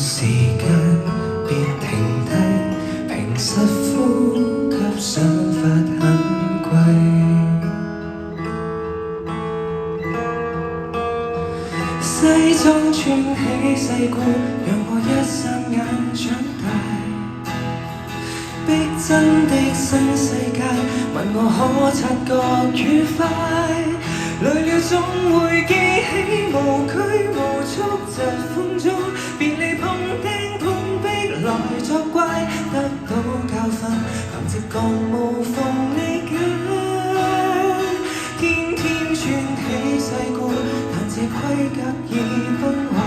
時間別停低，平實呼吸想法很貴。西裝穿起世故，讓我一霎眼長大。逼真的新世界，問我可察覺愉快。累了總會記起無拘無束疾風中，別離碰釘碰壁來作怪，得到教訓，憑直覺無縫理解。天天穿起世故，但這規格已崩壞。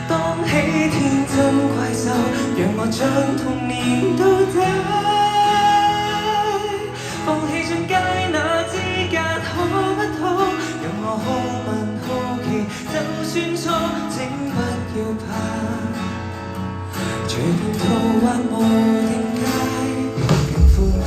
當起天真怪獸，讓我將童年倒帶。放棄進街那資格可不可？讓我好問好奇，就算錯，請不要怕。隨便途或無定界，更寬闊。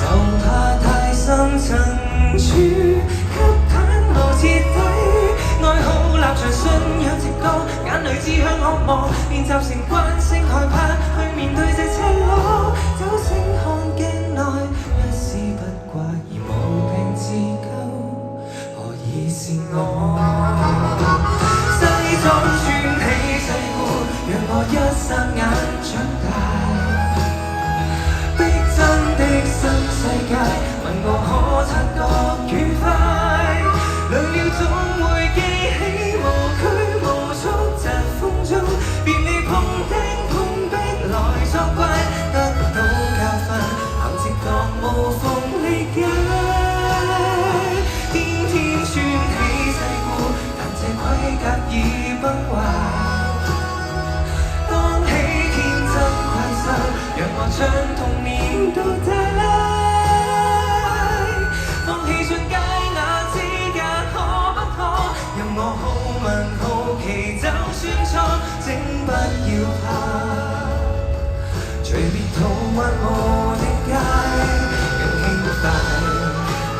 就怕太深層處，給坦露徹底。愛好立場信仰直覺，眼淚指向惡魔，練習成慣性害怕去面對這赤裸。酒醒看鏡內，一絲不掛而無病自救，何以是我？西裝穿起世故，讓我一霎眼長大。新世界，問我可察覺愉快。累了總會記起無拘無束疾風中，別離碰釘碰壁來作怪，得到教訓，憑直覺無縫理解。天天穿起世故，但這規格已崩壞。當起天真怪獸，讓我將童年倒帶。我好問好奇，就算錯，請不要怕。隨便途或無定界，更輕快。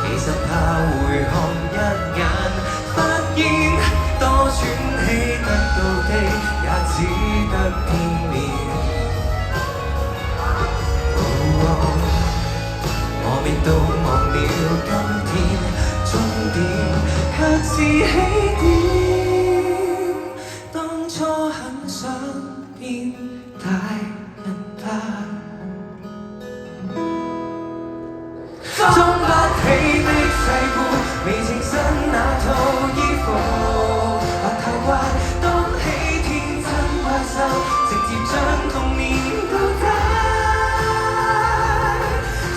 其實怕回看一眼，發現多喘氣得到的，也只得片面。我面都忘了今天，終點卻是起點。當初很想變大人吧，裝不起的世故，未情身那套衣服，或太怪。當起天真怪獸，直接將童年倒帶。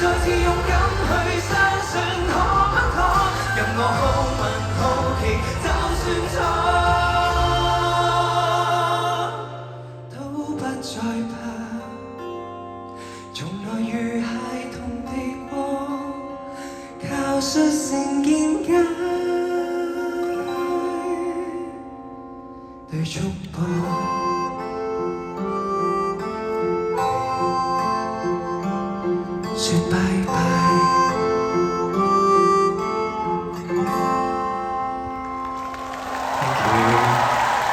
再次勇敢去相信可不可，任我好問好奇，就算錯都不再怕。從來如孩童地過，靠率性見解，對束縛說拜拜。